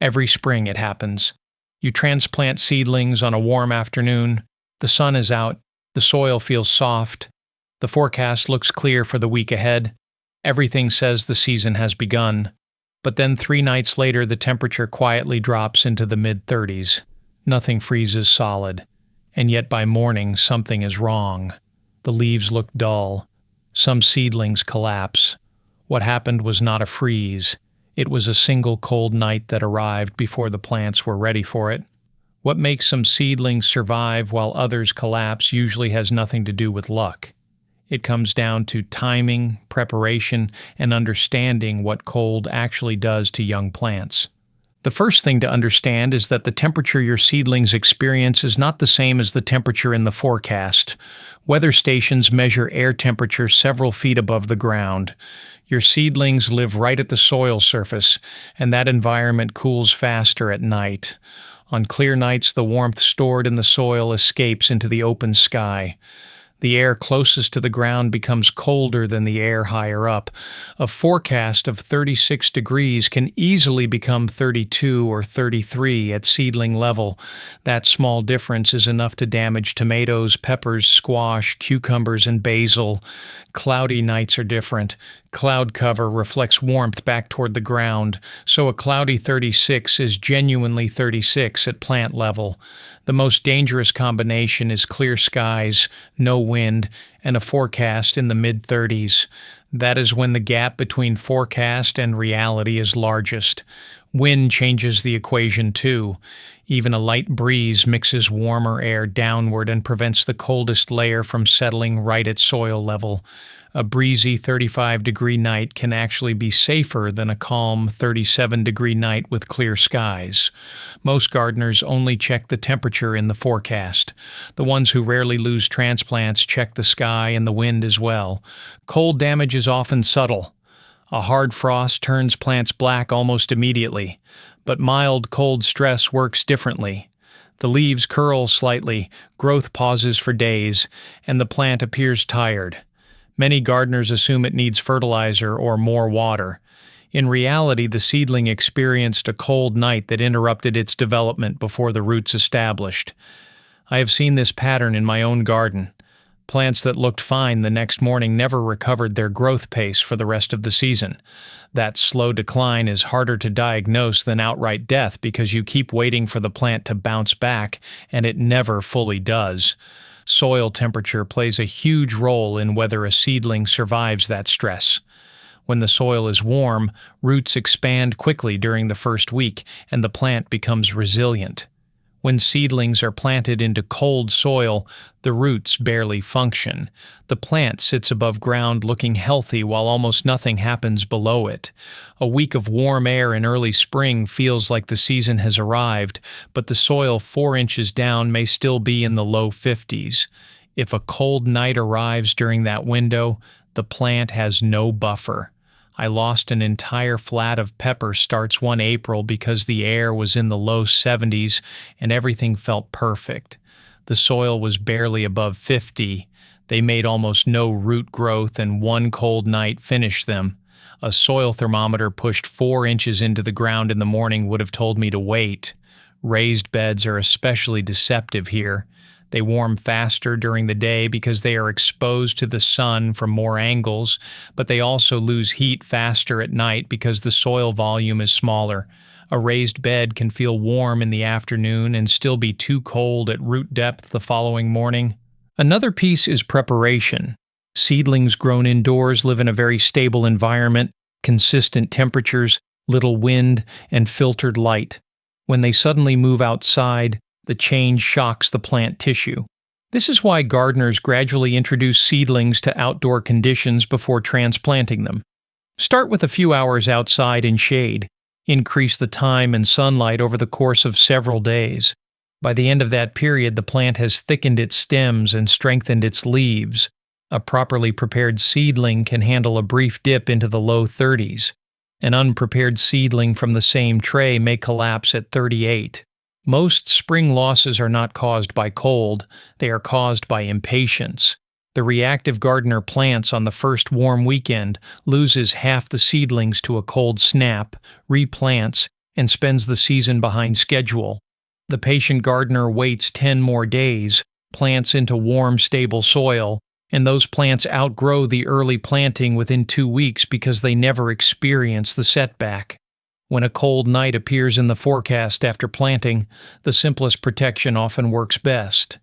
Every spring it happens. You transplant seedlings on a warm afternoon, the sun is out, the soil feels soft, the forecast looks clear for the week ahead, everything says the season has begun. But then 3 nights later the temperature quietly drops into the mid-30s. Nothing freezes solid. And yet by morning something is wrong. The leaves look dull. Some seedlings collapse. What happened was not a freeze. It was a single cold night that arrived before the plants were ready for it. What makes some seedlings survive while others collapse usually has nothing to do with luck. It comes down to timing, preparation, and understanding what cold actually does to young plants. The first thing to understand is that the temperature your seedlings experience is not the same as the temperature in the forecast. Weather stations measure air temperature several feet above the ground. Your seedlings live right at the soil surface, and that environment cools faster at night. On clear nights, the warmth stored in the soil escapes into the open sky. The air closest to the ground becomes colder than the air higher up. A forecast of 36 degrees can easily become 32 or 33 at seedling level. That small difference is enough to damage tomatoes, peppers, squash, cucumbers, and basil. Cloudy nights are different. Cloud cover reflects warmth back toward the ground, so a cloudy 36 is genuinely 36 at plant level. The most dangerous combination is clear skies, no wind, and a forecast in the mid-30s. That is when the gap between forecast and reality is largest. Wind changes the equation too. Even a light breeze mixes warmer air downward and prevents the coldest layer from settling right at soil level. A breezy 35-degree night can actually be safer than a calm 37-degree night with clear skies. Most gardeners only check the temperature in the forecast. The ones who rarely lose transplants check the sky and the wind as well. Cold damage is often subtle. A hard frost turns plants black almost immediately, but mild cold stress works differently. The leaves curl slightly, growth pauses for days, and the plant appears tired. Many gardeners assume it needs fertilizer or more water. In reality, the seedling experienced a cold night that interrupted its development before the roots established. I have seen this pattern in my own garden. Plants that looked fine the next morning never recovered their growth pace for the rest of the season. That slow decline is harder to diagnose than outright death because you keep waiting for the plant to bounce back, and it never fully does. Soil temperature plays a huge role in whether a seedling survives that stress. When the soil is warm, roots expand quickly during the first week, and the plant becomes resilient. When seedlings are planted into cold soil, the roots barely function. The plant sits above ground looking healthy while almost nothing happens below it. A week of warm air in early spring feels like the season has arrived, but the soil 4 inches down may still be in the low 50s. If a cold night arrives during that window, the plant has no buffer. I lost an entire flat of pepper starts one April because the air was in the low 70s and everything felt perfect. The soil was barely above 50. They made almost no root growth and one cold night finished them. A soil thermometer pushed 4 inches into the ground in the morning would have told me to wait. Raised beds are especially deceptive here. They warm faster during the day because they are exposed to the sun from more angles, but they also lose heat faster at night because the soil volume is smaller. A raised bed can feel warm in the afternoon and still be too cold at root depth the following morning. Another piece is preparation. Seedlings grown indoors live in a very stable environment, consistent temperatures, little wind, and filtered light. When they suddenly move outside, the change shocks the plant tissue. This is why gardeners gradually introduce seedlings to outdoor conditions before transplanting them. Start with a few hours outside in shade. Increase the time and sunlight over the course of several days. By the end of that period, the plant has thickened its stems and strengthened its leaves. A properly prepared seedling can handle a brief dip into the low 30s. An unprepared seedling from the same tray may collapse at 38. Most spring losses are not caused by cold, they are caused by impatience. The reactive gardener plants on the first warm weekend, loses half the seedlings to a cold snap, replants, and spends the season behind schedule. The patient gardener waits 10 more days, plants into warm, stable soil, and those plants outgrow the early planting within 2 weeks because they never experience the setback. When a cold night appears in the forecast after planting, the simplest protection often works best.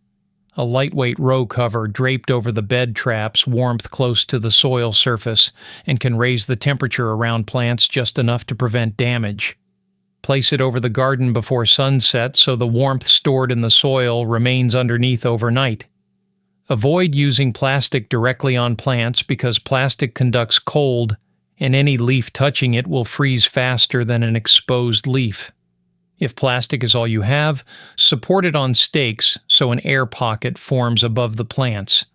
A lightweight row cover draped over the bed traps warmth close to the soil surface and can raise the temperature around plants just enough to prevent damage. Place it over the garden before sunset so the warmth stored in the soil remains underneath overnight. Avoid using plastic directly on plants because plastic conducts cold, and any leaf touching it will freeze faster than an exposed leaf. If plastic is all you have, support it on stakes so an air pocket forms above the plants.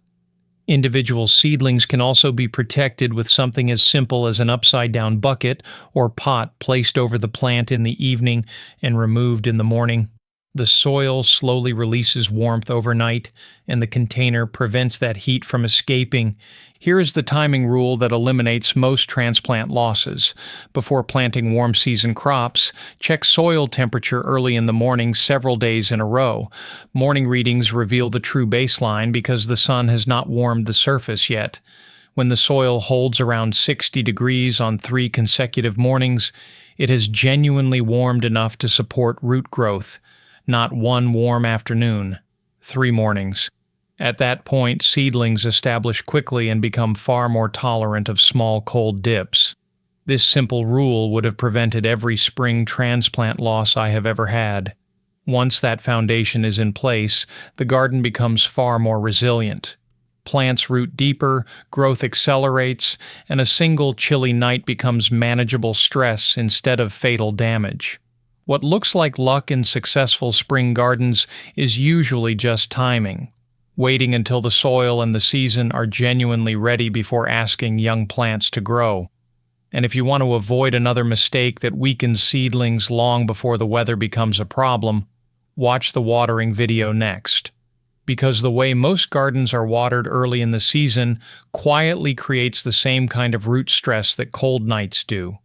Individual seedlings can also be protected with something as simple as an upside-down bucket or pot placed over the plant in the evening and removed in the morning. The soil slowly releases warmth overnight, and the container prevents that heat from escaping. Here is the timing rule that eliminates most transplant losses. Before planting warm season crops, check soil temperature early in the morning several days in a row. Morning readings reveal the true baseline because the sun has not warmed the surface yet. When the soil holds around 60 degrees on 3 consecutive mornings, it has genuinely warmed enough to support root growth. Not one warm afternoon, 3 mornings. At that point, seedlings establish quickly and become far more tolerant of small cold dips. This simple rule would have prevented every spring transplant loss I have ever had. Once that foundation is in place, the garden becomes far more resilient. Plants root deeper, growth accelerates, and a single chilly night becomes manageable stress instead of fatal damage. What looks like luck in successful spring gardens is usually just timing, waiting until the soil and the season are genuinely ready before asking young plants to grow. And if you want to avoid another mistake that weakens seedlings long before the weather becomes a problem, watch the watering video next. Because the way most gardens are watered early in the season quietly creates the same kind of root stress that cold nights do.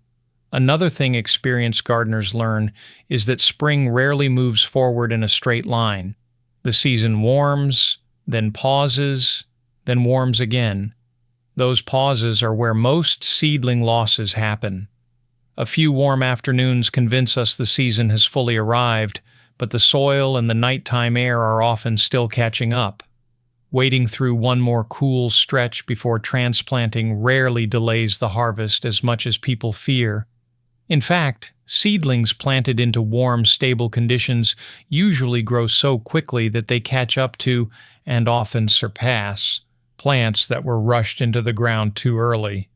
Another thing experienced gardeners learn is that spring rarely moves forward in a straight line. The season warms, then pauses, then warms again. Those pauses are where most seedling losses happen. A few warm afternoons convince us the season has fully arrived, but the soil and the nighttime air are often still catching up. Waiting through one more cool stretch before transplanting rarely delays the harvest as much as people fear. In fact, seedlings planted into warm, stable conditions usually grow so quickly that they catch up to, and often surpass, plants that were rushed into the ground too early.